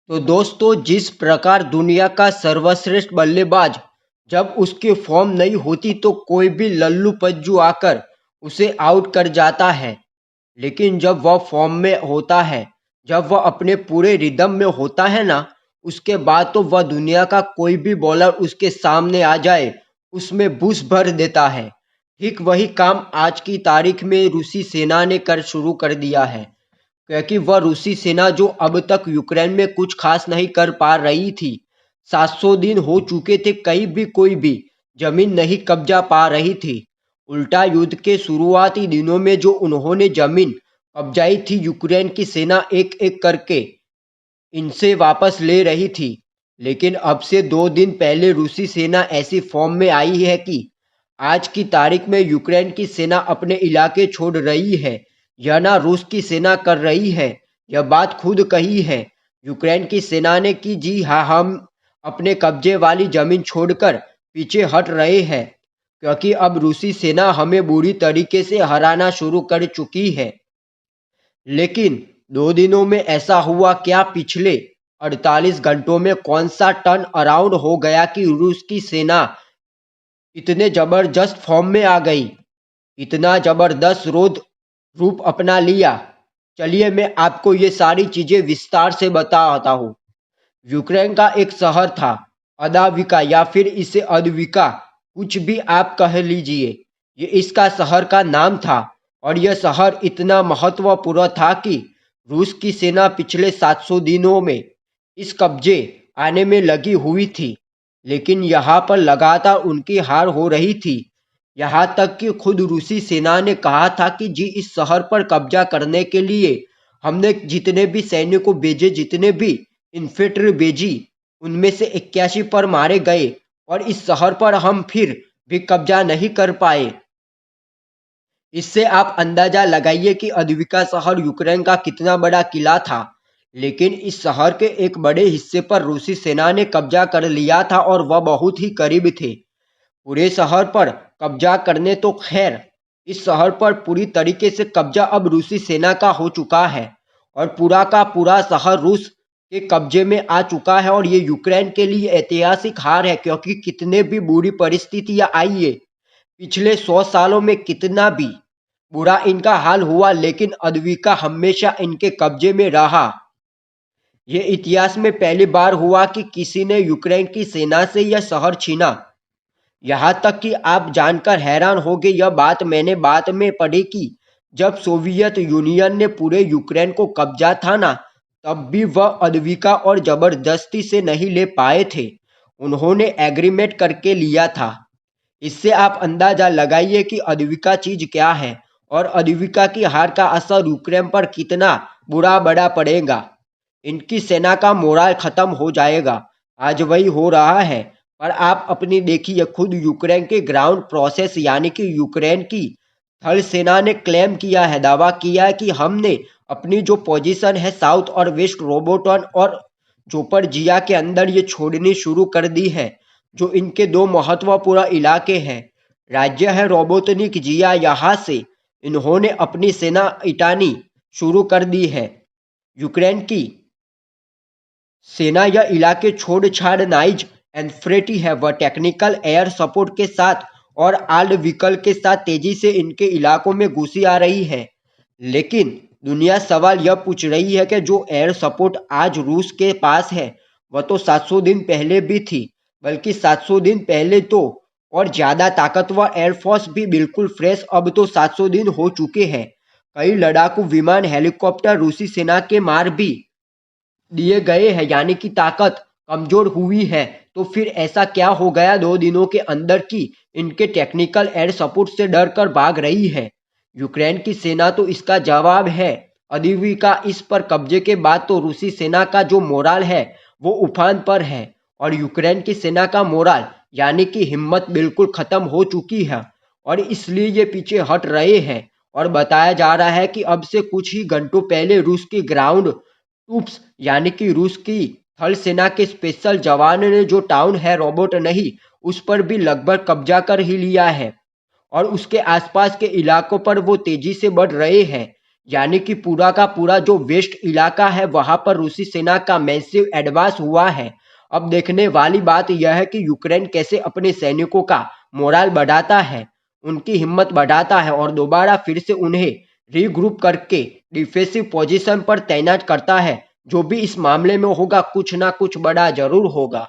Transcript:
तो दोस्तों, जिस प्रकार दुनिया का सर्वश्रेष्ठ बल्लेबाज जब उसकी फॉर्म नहीं होती तो कोई भी लल्लू पज्जू आकर उसे आउट कर जाता है, लेकिन जब वह फॉर्म में होता है, जब वह अपने पूरे रिदम में होता है ना, उसके बाद तो वह दुनिया का कोई भी बॉलर उसके सामने आ जाए, उसमें बुश भर देता है। ठीक वही काम आज की तारीख में रूसी सेना ने कर शुरू कर दिया है, क्योंकि वह रूसी सेना जो अब तक यूक्रेन में कुछ खास नहीं कर पा रही थी। 700 दिन हो चुके थे, कहीं भी कोई भी जमीन नहीं कब्जा पा रही थी। उल्टा युद्ध के शुरुआती दिनों में जो उन्होंने जमीन कब्जाई थी, यूक्रेन की सेना एक एक करके इनसे वापस ले रही थी। लेकिन अब से 2 दिन पहले रूसी सेना ऐसी फॉर्म में आई है कि आज की तारीख में यूक्रेन की सेना अपने इलाके छोड़ रही है। यह ना रूस की सेना कर रही है, यह बात खुद कही है यूक्रेन की सेना ने कि जी हाँ, हम अपने कब्जे वाली जमीन छोड़कर पीछे हट रहे हैं, क्योंकि अब रूसी सेना हमें बुरी तरीके से हराना शुरू कर चुकी है। लेकिन 2 दिनों में ऐसा हुआ क्या? पिछले 48 घंटों में कौन सा टर्न अराउंड हो गया कि रूस की सेना इतने जबरदस्त फॉर्म में आ गई, इतना जबरदस्त रोद रूप अपना लिया? चलिए मैं आपको ये सारी चीजें विस्तार से बताता हूँ। यूक्रेन का एक शहर था, अदाविका, या फिर इसे अद्विका, कुछ भी आप कह लीजिए, ये इसका शहर का नाम था। और यह शहर इतना महत्वपूर्ण था कि रूस की सेना पिछले 700 दिनों में इस कब्जे आने में लगी हुई थी, लेकिन यहाँ पर लगातार उनकी हार हो रही थी। यहाँ तक कि खुद रूसी सेना ने कहा था कि जी इस शहर पर कब्जा करने के लिए हमने जितने भी सैनिकों भेजे, जितने भी इन्फेंट्री भेजी, उनमें से 81 पर मारे गए और इस शहर पर हम फिर भी कब्जा नहीं कर पाए। इससे आप अंदाजा लगाइए कि अद्विका शहर यूक्रेन का कितना बड़ा किला था। लेकिन इस शहर के एक बड़े हिस्से पर रूसी सेना ने कब्जा कर लिया था और वह बहुत ही करीब थे पूरे शहर पर कब्जा करने। तो खैर, इस शहर पर पूरी तरीके से कब्जा अब रूसी सेना का हो चुका है और पूरा का पूरा शहर रूस के कब्जे में आ चुका है। और ये यूक्रेन के लिए ऐतिहासिक हार है, क्योंकि कितने भी बुरी परिस्थितियां आई है, पिछले 100 सालों में कितना भी बुरा इनका हाल हुआ, लेकिन अद्विका हमेशा इनके कब्जे में रहा। ये इतिहास में पहली बार हुआ कि किसी ने यूक्रेन की सेना से यह शहर छीना। यहाँ तक कि आप जानकर हैरान होंगे, यह बात मैंने बाद में पढ़ी कि जब सोवियत यूनियन ने पूरे यूक्रेन को कब्जा था ना, तब भी वह अद्विका और जबरदस्ती से नहीं ले पाए थे, उन्होंने एग्रीमेंट करके लिया था। इससे आप अंदाजा लगाइए कि अद्विका चीज क्या है और अद्विका की हार का असर यूक्रेन पर कितना बुरा बड़ा पड़ेगा। इनकी सेना का मोराल खत्म हो जाएगा। आज वही हो रहा है। पर आप अपनी देखिए, खुद यूक्रेन के ग्राउंड प्रोसेस यानी कि यूक्रेन की थल सेना ने क्लेम किया है, दावा किया है कि हमने अपनी जो पोजीशन है साउथ और वेस्ट रोबोटन और जोपरजिया के अंदर ये छोड़नी शुरू कर दी है, जो इनके दो महत्वपूर्ण इलाके हैं। राज्य है रोबोटनिक जिया, यहाँ से इन्होंने अपनी सेना इटानी शुरू कर दी है। यूक्रेन की सेना यह इलाके छोड़ छाड़ नाइज एंफ्रेटी है, वह टेक्निकल एयर सपोर्ट के साथ और आर्म्ड व्हीकल के साथ तेजी से इनके इलाकों में घुसी आ रही है। लेकिन दुनिया सवाल यह पूछ रही है कि जो एयर सपोर्ट आज रूस के पास है, वह तो 700 दिन पहले भी थी, बल्कि 700 दिन पहले तो और ज़्यादा ताकतवर एयरफोर्स भी बिल्कुल फ्रेश। अब तो 700 दिन हो चुके हैं, कई लड़ाकू विमान हेलीकॉप्टर रूसी सेना के मार भी दिए गए हैं, यानी कि ताकत कमजोर हुई है। तो फिर ऐसा क्या हो गया 2 दिनों के अंदर कि इनके टेक्निकल एयर सपोर्ट से डर कर भाग रही है? यूक्रेन की सेना तो इसका जवाब है अद्विका। इस पर कब्जे के बाद तो रूसी सेना का जो मोराल है वो उफान पर है और यूक्रेन की सेना का मोराल यानी कि हिम्मत बिल्कुल खत्म हो चुकी है और इसलिए ये पीछे हट रहे हैं। और बताया जा रहा है कि अब से कुछ ही घंटों पहले रूस की ग्राउंड ट्रूप्स यानी कि रूस की थल सेना के स्पेशल जवान ने जो टाउन है रोबोट नहीं, उस पर भी लगभग कब्जा कर ही लिया है और उसके आसपास के इलाकों पर वो तेजी से बढ़ रहे हैं। यानी कि पूरा का पूरा जो वेस्ट इलाका है वहां पर रूसी सेना का मैसिव एडवांस हुआ है। अब देखने वाली बात यह है कि यूक्रेन कैसे अपने सैनिकों का मोराल बढ़ाता है, उनकी हिम्मत बढ़ाता है और दोबारा फिर से उन्हें रीग्रुप करके डिफेंसिव पोजीशन पर तैनात करता है। जो भी इस मामले में होगा कुछ ना कुछ बड़ा जरूर होगा।